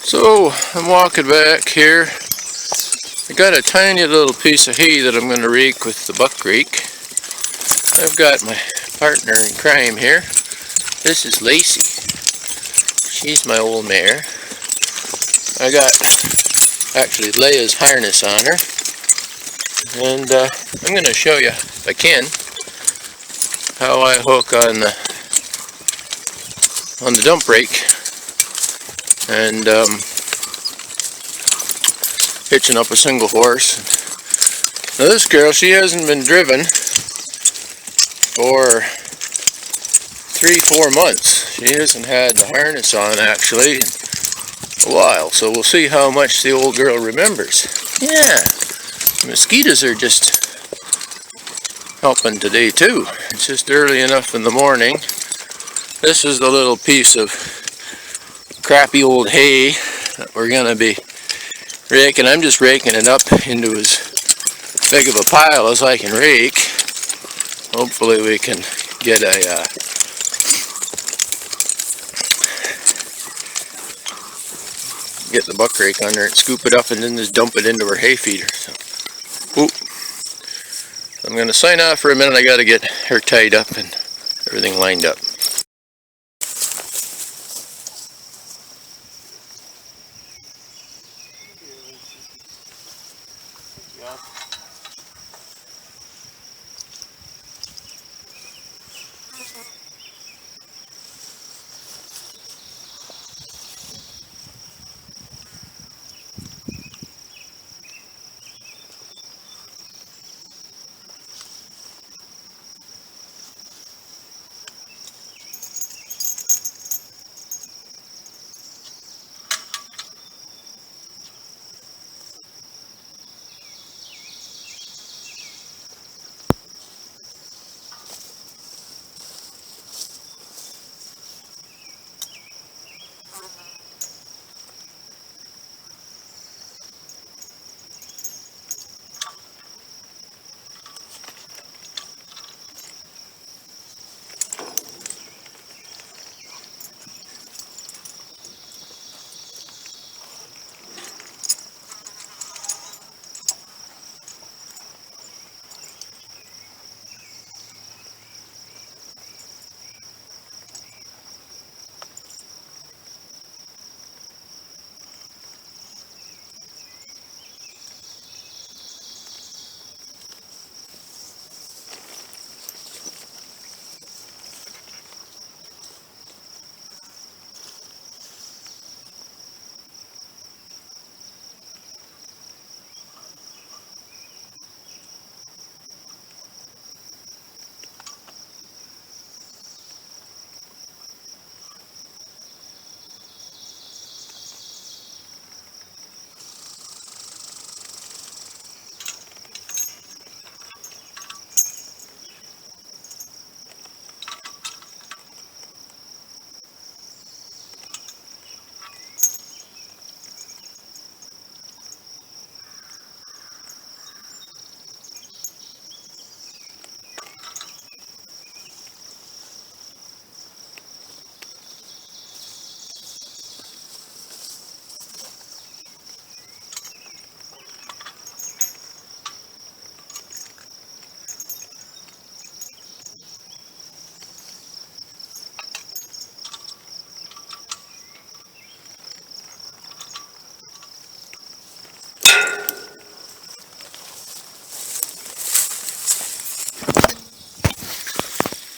So I'm walking back here. I got a tiny little piece of hay that I'm going to rake with the buck rake. I've got my partner in crime here. This is Lacey. She's my old mare. I got actually Leia's harness on her, and I'm going to show you, if I can, how I hook on the dump rake and hitching up a single horse. Now this girl, she hasn't been driven for 3-4 months. She hasn't had the harness on actually in a while, so we'll see how much the old girl remembers. Yeah, the mosquitoes are just helping today too. It's just early enough in the morning. This is the little piece of crappy old hay that we're going to be raking. I'm just raking it up into as big of a pile as I can rake. Hopefully we can get get the buck rake under it, scoop it up, and then just dump it into her hay feeder. So, I'm going to sign off for a minute. I got to get her tied up and everything lined up.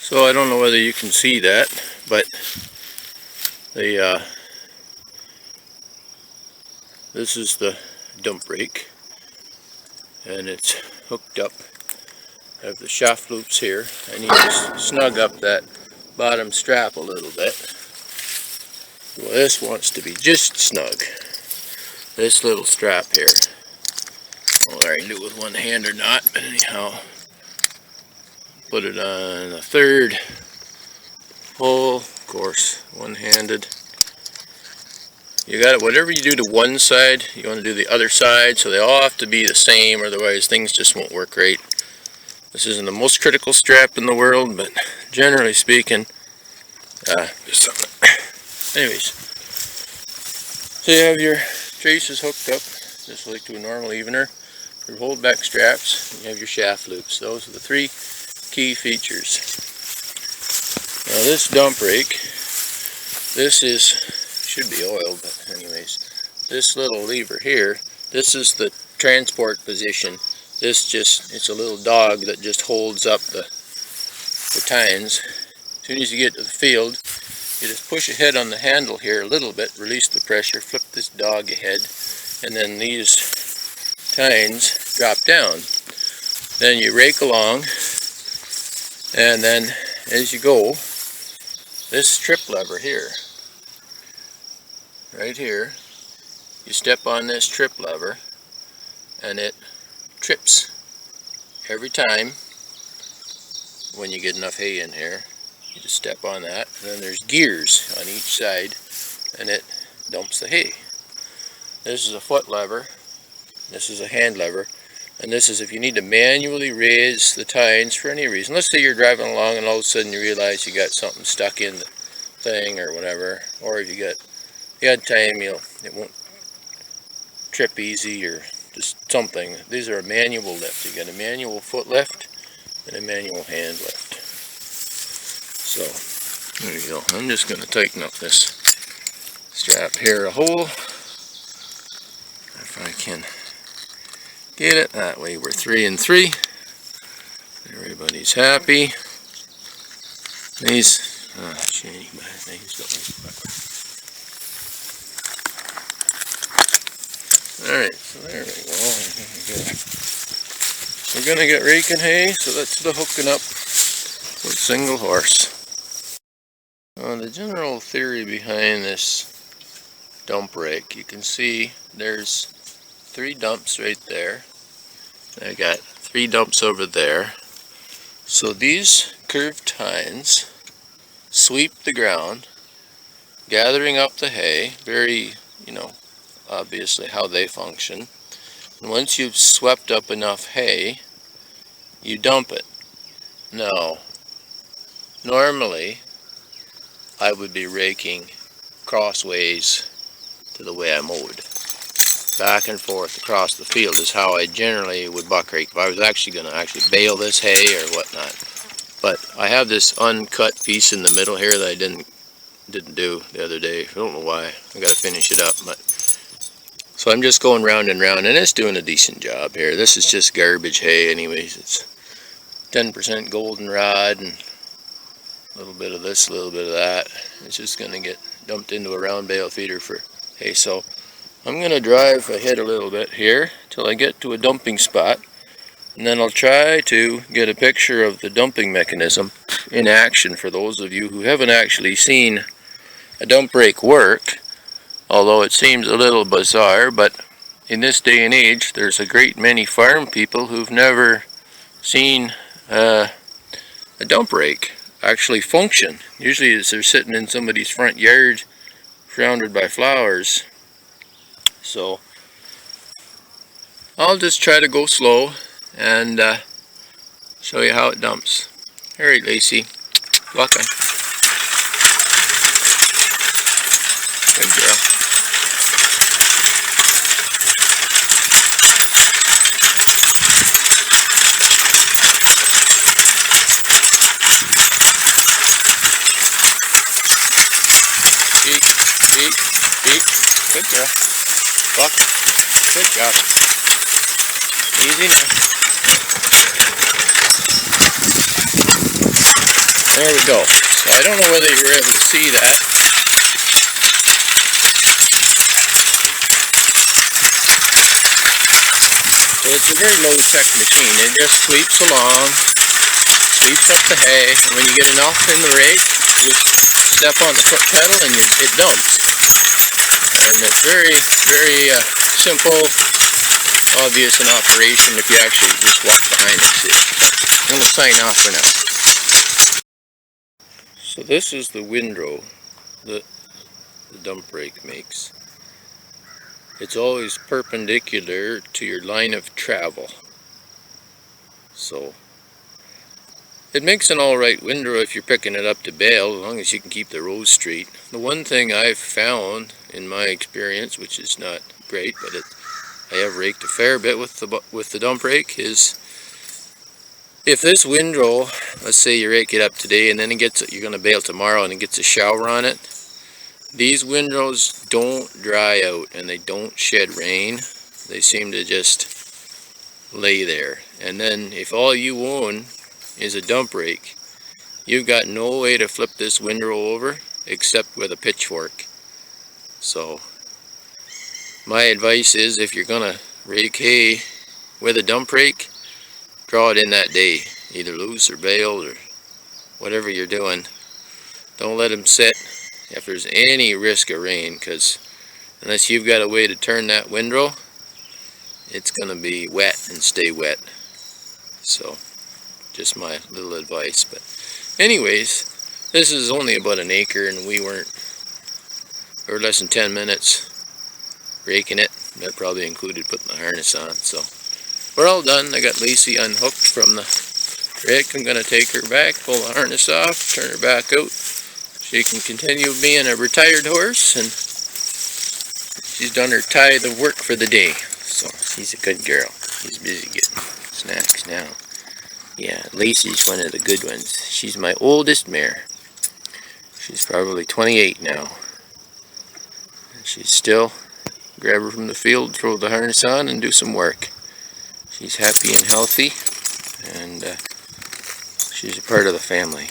So I don't know whether you can see that, but this is the dump rake, and it's hooked up. I have the shaft loops here. I need to snug up that bottom strap a little bit. Well, this wants to be just snug. This little strap here. Whether I can do it with one hand or not, but anyhow, put it on a third hole, of course, one-handed. You got it, whatever you do to one side, you want to do the other side, so they all have to be the same, otherwise things just won't work right. This isn't the most critical strap in the world, but generally speaking, anyways. So you have your traces hooked up, just like to a normal evener. Your holdback straps, and you have your shaft loops. Those are the three key features. Now this dump rake, this should be oiled, but anyways, this little lever here, this is the transport position. It's a little dog that just holds up the tines. As soon as you get to the field, you just push ahead on the handle here a little bit, release the pressure, flip this dog ahead, and then these tines drop down. Then you rake along, and then as you go, this trip lever here, right here, you step on this trip lever and it trips every time. When you get enough hay in here, you just step on that, and then there's gears on each side and it dumps the hay. This is a foot lever, this is a hand lever, and this is if you need to manually raise the tines for any reason. Let's say you're driving along and all of a sudden you realize you got something stuck in the thing or whatever, or if you got time, it won't trip easy or just something. These are a manual lift. You got a manual foot lift and a manual hand lift. So there you go. I'm just going to tighten up this strap here a hole if I can get it. That way we're 3 and 3. Everybody's happy. These shiny bad things don't like. Alright, so there we go. We're gonna get raking hay, so that's the hooking up with single horse. The general theory behind this dump rake, you can see there's 3 dumps right there. I got 3 dumps over there. So these curved tines sweep the ground, gathering up the hay, very, obviously how they function. And once you've swept up enough hay, you dump it. Now, normally, I would be raking crossways to the way I mowed. Back and forth across the field is how I generally would buck rake if I was actually going to bale this hay or whatnot. But I have this uncut piece in the middle here that I didn't do the other day. I don't know why. I got to finish it up. But so I'm just going round and round, and it's doing a decent job here. This is just garbage hay anyways. It's 10% goldenrod and a little bit of this, a little bit of that. It's just going to get dumped into a round bale feeder for hay. So I'm going to drive ahead a little bit here till I get to a dumping spot, and then I'll try to get a picture of the dumping mechanism in action for those of you who haven't actually seen a dump rake work, although it seems a little bizarre. But in this day and age, there's a great many farm people who've never seen a dump rake actually function. Usually they're sitting in somebody's front yard surrounded by flowers. So I'll just try to go slow and show you how it dumps. Alright, Lacey, welcome. Good girl. Beep. Good girl. Welcome. Good job. Easy now. There we go. So I don't know whether you were able to see that. So it's a very low-tech machine. It just sweeps along, sweeps up the hay, and when you get enough in the rake, you just step on the foot pedal and it dumps. And it's very, very simple, obvious in operation if you actually just walk behind and see it. I'm going to sign off for now. So this is the windrow that the dump rake makes. It's always perpendicular to your line of travel. So it makes an alright windrow if you're picking it up to bale, as long as you can keep the row straight. The one thing I've found in my experience, which is not great, but I have raked a fair bit with the dump rake, is if this windrow, let's say you rake it up today and then you're going to bale tomorrow and it gets a shower on it, these windrows don't dry out and they don't shed rain. They seem to just lay there. And then if all you own is a dump rake, you've got no way to flip this windrow over except with a pitchfork. So my advice is, if you're gonna rake hay with a dump rake, draw it in that day, either loose or bale or whatever you're doing. Don't let them sit if there's any risk of rain, because unless you've got a way to turn that windrow, it's gonna be wet and stay wet. So just my little advice. But anyways, this is only about an acre, and we were less than 10 minutes raking it. That probably included putting the harness on. So we're all done. I got Lacey unhooked from the rake. I'm gonna take her back, pull the harness off, turn her back out. She can continue being a retired horse, and she's done her tithe of work for the day. So she's a good girl. She's busy getting snacks now. Yeah, Lacey's one of the good ones. She's my oldest mare. She's probably 28 now. And she's still grab her from the field, throw the harness on, and do some work. She's happy and healthy, and she's a part of the family.